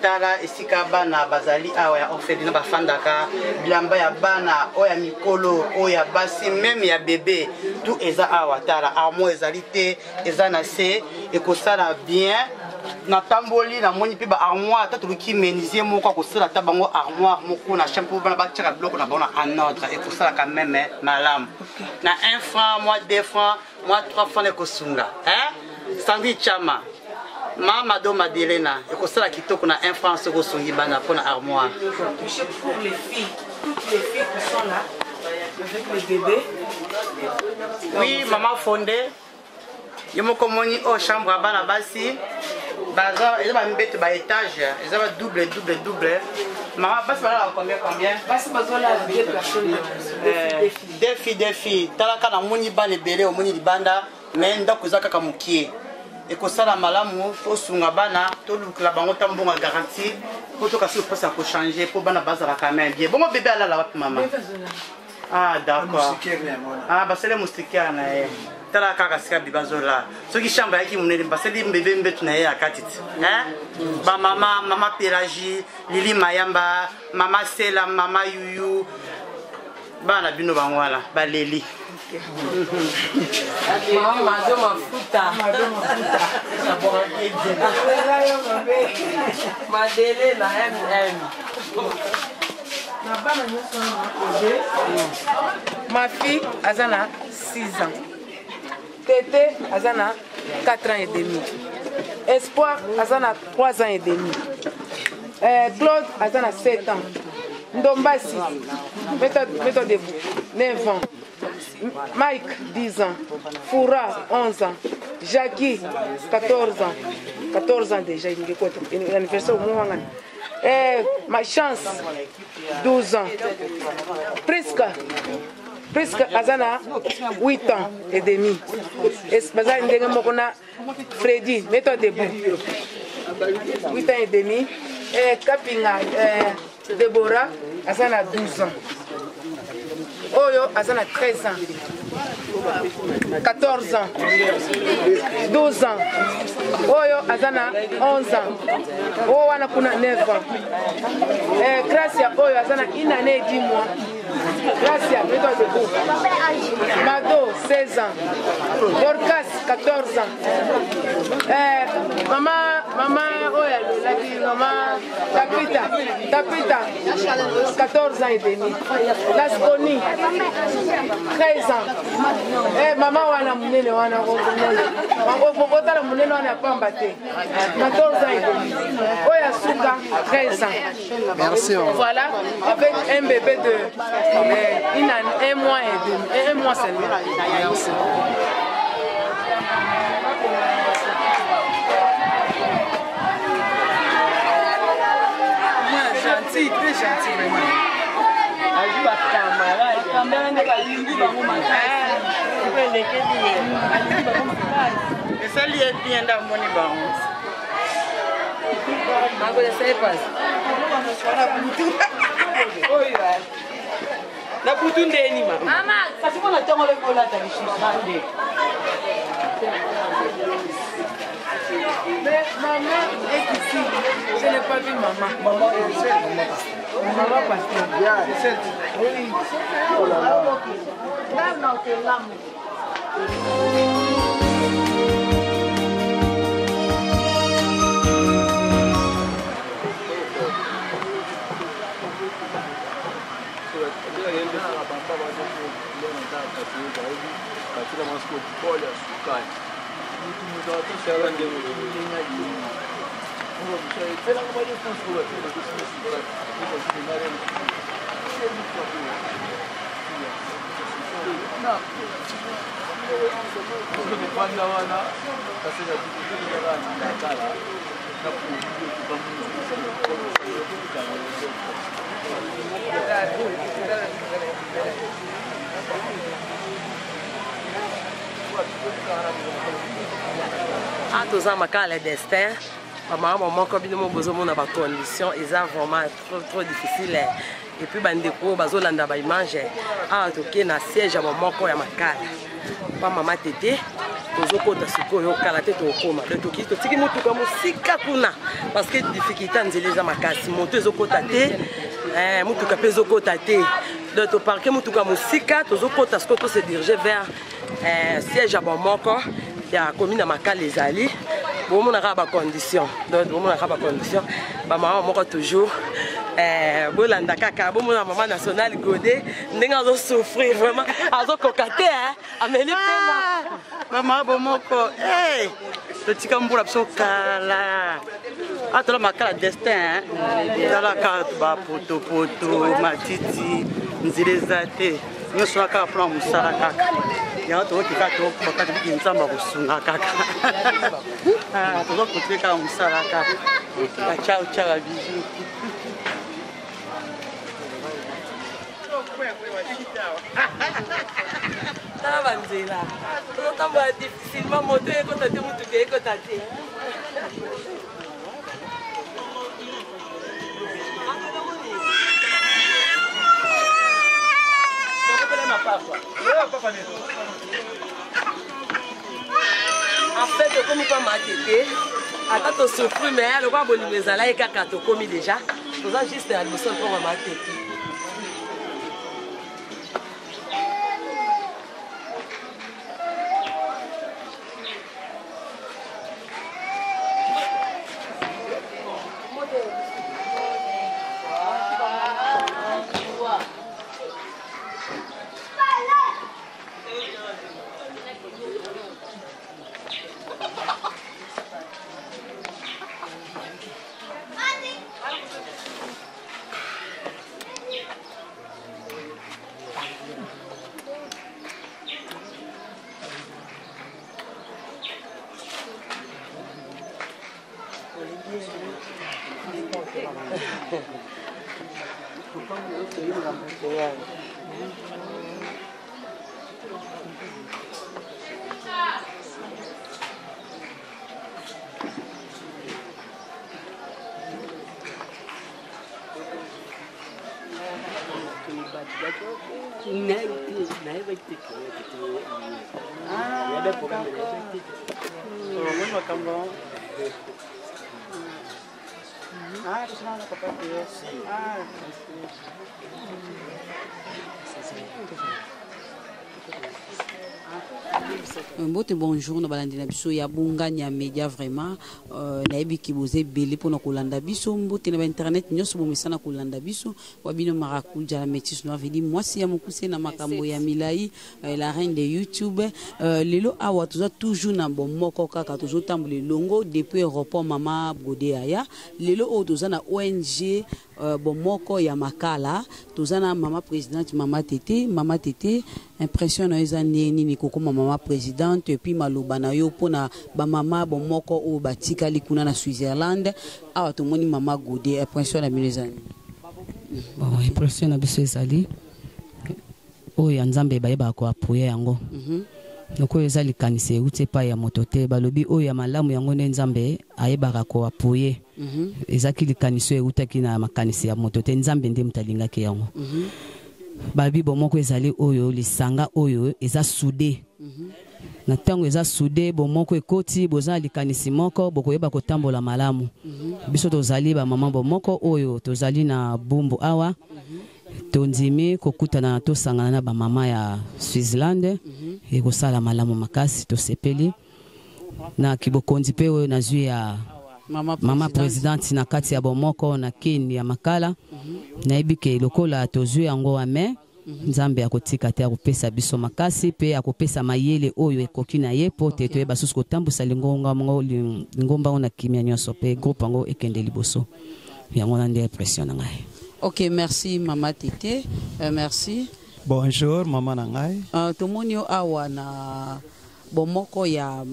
Tala esika bana bazali awa ya ofedi na bafandaka bilamba ya bana oya mikolo oya basi même ya bébé tout eza awa tala amo ezalité eza na se ekosala bien na tamboli na moni pe ba armoire tatu ki meniser moko kosala ta bango armoire moko na chambre bana ba tchaka bloc na bona en ordre ekosala quand même malam na 1 franc moi 2 francs moi 3 francs ekosunga sandwich chama Maman do Madelena, et que ça la kitoko na 1 franc ce gosse songi bana pour na armoire. Pour les filles, toutes les filles qui sont là avec les bébés. Oui, maman fondé. Yomo komoni au chambre à bana basi. Baza, ils ont mis ba étage, ils ont double. Maman basi bala combien? Basi bazola 2 personnes. Des filles. Talaka na moni bana belé au moni libanda, mais ndako zaka kamukie. Et que ça la malamu to sunga bana to lukla bango tambonga garantie pour to kasi pour ça ko changer pour bana bazala quand même bien bon bébé ala la maman ah d'accord ah ba c'est le moustiquaire na e tala kaka sika bibazola so ki chamba yaki munene ba c'est le bébé mbetu na ye akatiti ba mama Pélagie Lili Mayamba mama Sela mama Yuyu bana bino bangwala ba leli Mado mafuta. Madele na MM. Ma fille Azana 6 ans. Tété Azana 4 ans et demi. Espoir Azana 3 ans et demi. Claude Azana 7 ans. Ndombasi, mets-toi debout, 9 ans. Mike, 10 ans. Foura, 11 ans. Jackie, 14 ans. 14 ans déjà, il est l'anniversaire au moment. Ma chance, 12 ans. Presque Azana, 8 ans et demi. Freddy, mets-toi debout. 8 ans et demi. Kapinga, Deborah, Azana 12 ans. Oyo, Azana 13 ans. 14 ans. 12 ans. Oyo, Azana 11 ans. Oh, Wana Kuna 9 ans. Gracia, Oyo, Azana 1 année et 10 mois. Gracia, mets-toi debout. Mado, 16 ans. Dorcas, 14 ans. Maman, Oyo, maman, Tapita, 14 ans et demi. Lasconi, 13 ans. Maman, wana munene wana otala munene wana pamba te 14 ans et demi. Oya Suka, 13 ans. Merci. Voilà, avec un bébé de 1 mois et demi, 1 mois seulement. gentil vraiment. esali ye bien ndamoni bango na butu ndeni mama kasi mona ntongo lekolata lisusu nde Mais maman est ici. Je n'ai pas vu maman. Maman est ici. Maman pasteur. Oui. Oh là là. toza makala destin bamama moko bino mo bozomona bacondition eza vraiment trop difficile et puis bandeko bazolanda baimage awa toke na siège ya moko ya makala pa mama tete tozokota sikoyo kala te tokoma donc totiki motuka mosika kuna parce que difficulté nzela eza makasi moto ezokota te motuka mpe ezokota te donc toparke motuka mosika tozokota sikoyo tose dirige vers siège ya moko ya commune ya makala ezali bomonaka bacondition donc bomonaka bacondition bamama moko toujours bolanda kaka bomona mama national Godé ndenge azosouffrir vraiment azokoka te ameli pena mama bomoko totika mbula biso kala atola makala destin talaka bapotopoto matiti nzela eza te nyonso na kaka mpona mosala kaka yango tokokika tokaka tobiki nzambe kosunga kaka tozokontinue kaka mosala kaka ciao ciao bizu tala banzela tozotambola difficilement moto ekota te motuka ekota te en fait tokomi mpa matete ata tosouffri mais lokwa bolingo ezala ye kaka tokomi déjà toza juste na liboso mpoma matete Mbote bonjour na balandi na biso ya bunganya media vraiment na yebi ki boze belé pona kolanda biso mbote na internet nyonso bomesana kolanda biso wabino marakuja la métis no avedi mwasi ya mokuse na makambo ya milai la reine de YouTube lelo awa toza toujours na bomoko kaka tozo tambule longo depuis aéroport mama Godé aya lelo o toza na ONG bomoko ya makala tozana mama présidente mama tete impression na eza nini kokoma mama présidente et puis maloba na yo pona ba mama bomoko o batika likuna na Switzerland awa tomoni mama Godé impression na milezani Bon, impression na biso ezali oyo ya Nzambe bayeba ko appuyer yango. Donc oyo ezali kanise ute pa ya moto te balobi oyo ya malamu yango ne Nzambe ayebaka ko appuyer. Ezaki likanise utaki na makanise ya moto te Nzambe nde mutalingaki yango. Babi bomoko ezali oyo lisanga oyo eza soudé. Na tango eza soudé bomoko ekoti boza likanisi moko bokoyeba kotambola malamu. Biso tozali ba mama bomoko oyo tozali na bumbu awa. Tondimi kokutana tosangana na ba mama ya Switzerland ekosala malamu makasi tosepeli na kibokondi pe oyo nazwi ya mama presidente na kati ya bomoko na kini ya makala nayebi ke lokola tozwi yango ame Nzambe akotika te akopesa biso makasi pe akopesa mayele oyo ekoki na ye po te toyeba susu kotambusa lingomba ona kimia nyonso pe groupe yango ekende liboso yango na nde impression na ngai. Ok, merci Mama Tete, merci. Bonjour Mama Nangai. Tomonio awa na bomoko ya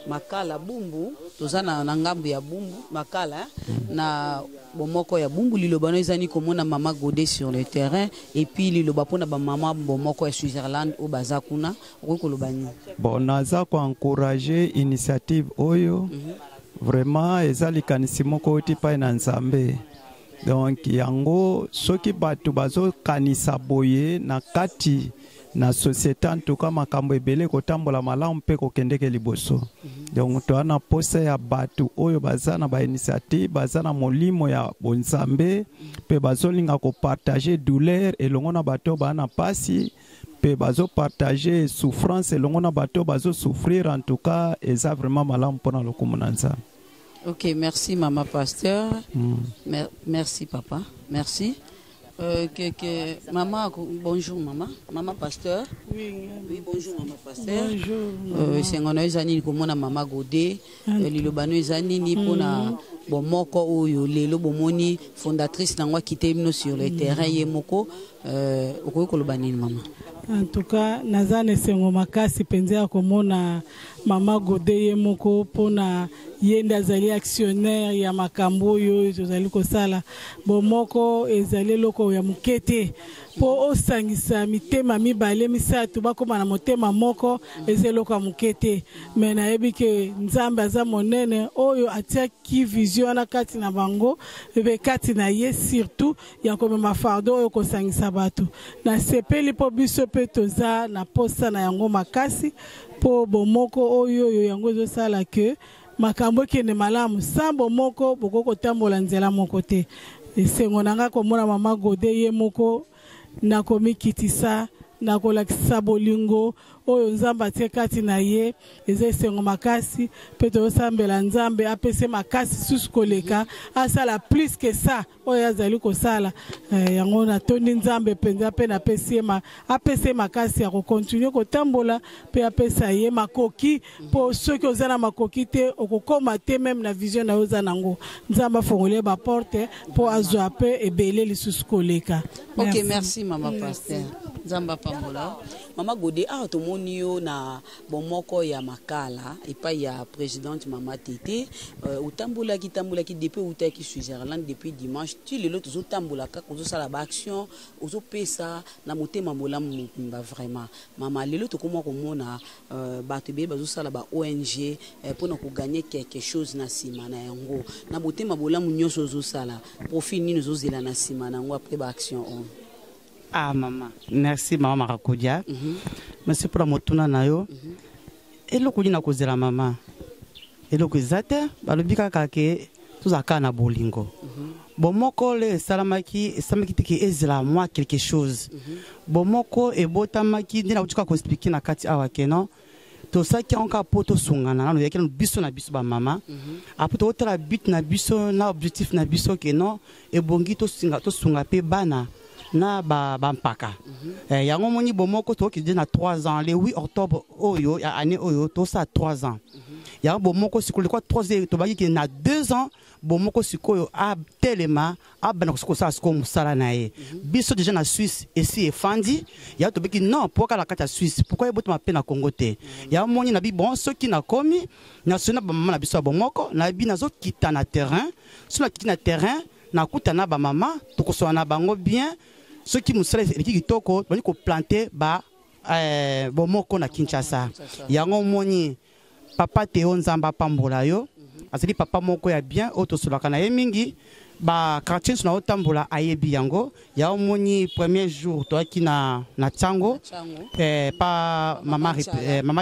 makala bumbu, tozana na ngambu ya bumbu makala na bomoko ya bumbu lilobano ezani komona Mama Godé sur le terrain et puis liloba pona ba mama bomoko ya Switzerland au bazakuna okolobani. Bon, naza ko encourager initiative oyo. Vraiment ezali kanisi moko otipa na Nzambe. Donc yango soki batu bazo kanisa boye na kati na société en tout cas makambo ebele kotambola malamu pe kokendeke liboso. Donc to ana posa ya batu oyo bazana ba initiative bazana molimo ya bonzambe pe bazolinga ko partager douleur elongo na bato bana pasi pe bazo partager souffrance elongo na bato bazo souffrir en tout cas eza vraiment malamu pona lokumunanza. Ok, merci Maman Pasteur. Merci Papa. Merci. Maman, bonjour Maman. Maman Pasteur. Oui, bonjour Maman Pasteur. Bonjour. C'est un ezani komona Mama Godé. Lilobano ezani ni pona bomoko oyo lelo bomoni fondatrice nangwa kitemno sur le terrain yemoko okokolobani Maman. En tout cas, nazane sengo makasi penze ya komona Mama Godé yemoko pona yenda zali actionnaire ya makambo yo tozali kosala bomoko ezali loko ya mukete po osangisa mitema mibale misatu bakoma na motema moko ezali loko ya mukete mais nayebi ke Nzambe aza monene oyo atiaki vision na kati na bango be kati na ye surtout ya komema fardo oyo kosangisa bato na sepeli po biso pe toza na posa na yango makasi po bomoko oyo yango ezosala ke makambo kene malamu sambo moko bokoko tambola nzela moko te esengo nanga komona Mama Godé ye moko na komikitisa na kolakisa bolingo oyo Nzambe atie kati na ye eza esengo makasi pe tosambela Nzambe apese makasi susu koleka asala plus que ça oyo azali kosala yango na tondi Nzambe penza pe na apese makasi ya kokontinue kotambola pe apesa ye makoki po soki oza na makoki te okokoma te même na vision na yo oza nango Nzambe afongole ba porte po azwa pe ebele lisusu koleka. Ok, merci Maman Pasteur. Nzambe pambola. Mama Godé tomoni yo na bomoko ya makala epai ya présidente Mama Tete utambola ki depuis utaki Switzerland depuis dimanche tu lelo tozo tambola ka kozo sala ba action ozo pesa na motema molamu mba vraiment mama lelo to komona bato be bazo sala ba ONG pour na ko gagner quelque chose na sima na yango na motema molamu nyonso ozo sala profit ni nous ozela na sima na yango après ba action on. Ah maman, merci maman Marakudia. Merci pour la motuna nayo. Eloko na kozela mama. Eloko zate balobika kake tuzaka na bolingo. Bomoko le salamaki tiki ezela moi quelque chose. Bomoko ebotamaki ndina utuka ko expliquer na kati awake non. To saki onka poto sungana na yekela biso na biso ba mama. Après to otela but na biso na objectif na biso ke non ebongi to sunga pe bana. Na bampaka yango moni bomoko to ki na 3 ans le 8 octobre oyo ya année oyo to sa 3 ans yango bomoko sikole kwa 3 ans to baki ki na 2 ans bomoko sikoyo a telema a bana ko sa ko musala na ye biso déjà na Suisse ici efandi ya to baki non pourquoi la kata Suisse pourquoi eboto ma pe na Congo te ya moni na bi bon ceux qui na komi na sona ba mama na biso bomoko na bi na zo kita na terrain sur la kita na terrain nakutana ba mama tokosola na bango bien soki musala eleki kitoko bani ko planter ba bomoko na Kinshasa yango moni papa Théo Nzamba pambola yo azali papa moko ya bien otosolaka na ye mingi ba quartier na otambola ayebi yango ya omoni premier jour toaki na Tsango pa mama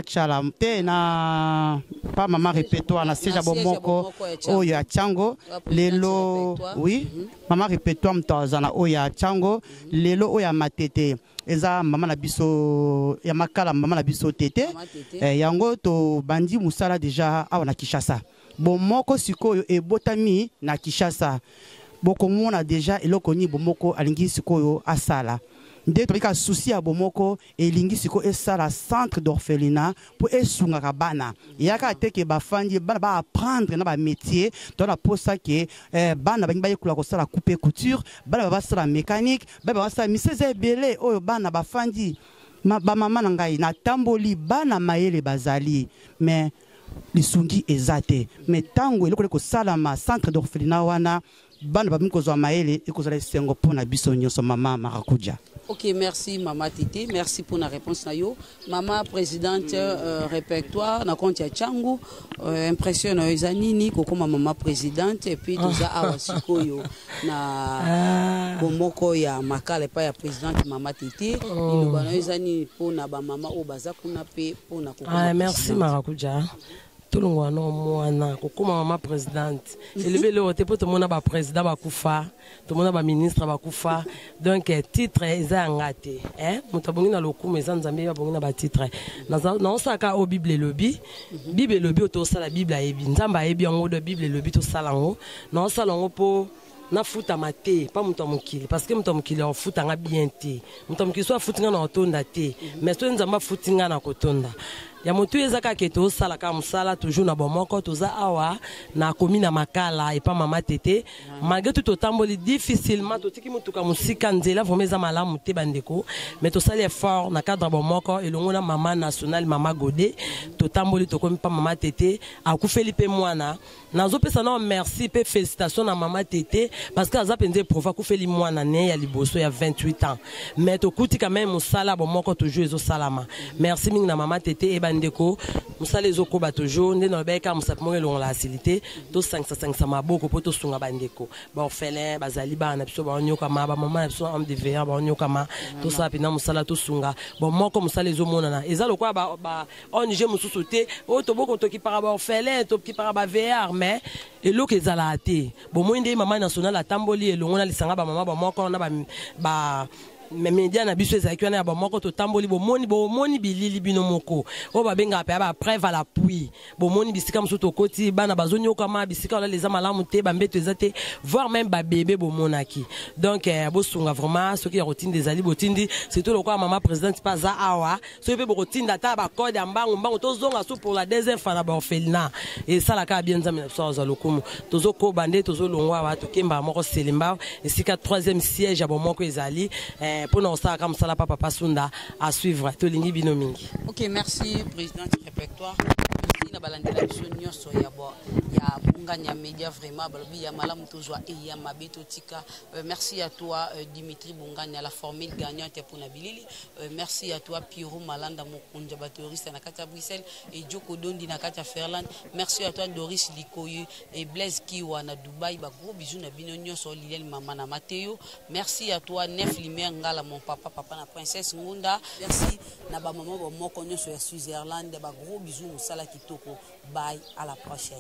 Chala te na pa mama répertoire na seja bomoko oyo ya Tsango lelo oui mama répertoire mtazana oyo ya Tsango lelo oyo ya Matete eza mama na biso ya makala mama na biso tete yango to bandi musala deja awa na Kinshasa bomoko sikoyo ebotami na Kinshasa bokomona deja eloko ni bomoko alingi sikoyo asala nde tolika souci ya bomoko elingi siko esala centre d'orphelinat pour esunga bana yaka teke bafandi bana ba apprendre na ba métier dans la posa ke bana bangi bayekula ko sala couper couture bana ba sala mécanique bana ba sala miseze belé oyo bana bafandi ba mama na ngai na tamboli bana mayele bazali mais lisungi ezate mais tango eloko ko sala ma centre d'orphelinat wana bana bami kozwa mayele ekozala sengo pona biso nyonso mama Marakuja. Ok, merci Maman Titi, merci pour la réponse. Maman présidente répertoire, na compte ya Tsango, impression na Zanini, koko maman présidente et puis tout ça awasikoyo na bomoko ya makale pa ya présidente Maman Titi, ino bana Zanini pour na ba maman obaza kuna pe pour na koko. Merci Marakuja. Tout le monde a comme maman présidente. Élevé le haut pour tout le monde a président bakufa, tout le monde a ministre bakufa. Donc titre est engagé. Hein? Mutabongi na loku mais nzambe ba bongi na ba titre. Na osaka au Bible lobby. Bible lobby to sala Bible ebi. Nzamba ebi en de Bible lobby to sala ngo. Na sala ngo po na futa mate pas mutamukili parce que mutamukili en futa nga bien te. Mutamukili soit futinga na otonda te. Mais to nzamba futinga na kotonda. Ya motu ezaka keto sala ka musala toujours na bomoko toza awa na commune na makala et pas mama tete malgré tout otamboli difficilement totiki mutuka musika nzela vomeza malamu te bandeko mais to sali effort na cadre bomoko elongo na mama national mama Godé totamboli tokomi pas mama tete akufeli pe mwana nazo pesa na merci pe félicitations na mama tete parce que aza penze profa kufeli mwana ne ya liboso ya 28 ans mais to kuti quand même musala bomoko toujours ezo salama merci mingi na mama tete e ndeko musala ezoko ba toujours nde na beka musapimo elongo la facilité to 5 maboko poto sunga bandeko ba orphelin bazali bana biso ba onyoka ma ba mama biso am de veilleur ba onyoka ma to sa pina musala to sunga bon moko musala ezomona na eza lokwa ba onje mususu te o to boko to ki para ba orphelin to ki para ba veilleur mais eloko ezala te bon mo nde mama national atamboli elongo na lisanga ba mama ba moko na ba mais média na biso ezaki wana ya bomoko totamboli bomoni bilili bino moko o babenga pe ba preuve à l'appui bomoni bisika mosusu tokoti bana bazonyoka ma bisika ola les malamu te bambeto ezate voire même ba bébé bomonaki donc bosunga vraiment ce qui est routine des ali botindi surtout le quoi maman présidente pas za awa so pe botinda ta ba code ya mbango tozonga so pour la deuxième fois na ba orphelinat et ça la ka bien nzambe so za lokumu tozoko bande tozolongwa wa tokemba moko selimba esika troisième siège ya bomoko ezali pour nous ça comme ça la papa Sunda à suivre to lingi bino mingi. OK, merci président du répertoire. Merci na balandela biso nyonso ya bunganya média vraiment balobi ya malamu tozwa et ya mabeto tika. Merci à toi Dimitri Bunganya la formule gagnante pour Nabilili. Merci à toi Piro Malanda mokonja batoriste na kata Bruxelles et Joko Dondi na kata Ferland. Merci à toi Doris Likoye et Blaise Kiwa na Dubaï ba gros bisous na bino nyonso Liliel mama na Mateo. Merci à toi Nef Limer ngala mon papa na princesse Ngunda. Merci na ba maman ba moko nyonso ya Switzerland ba gros bisous musala kitoko. Bye, à la prochaine.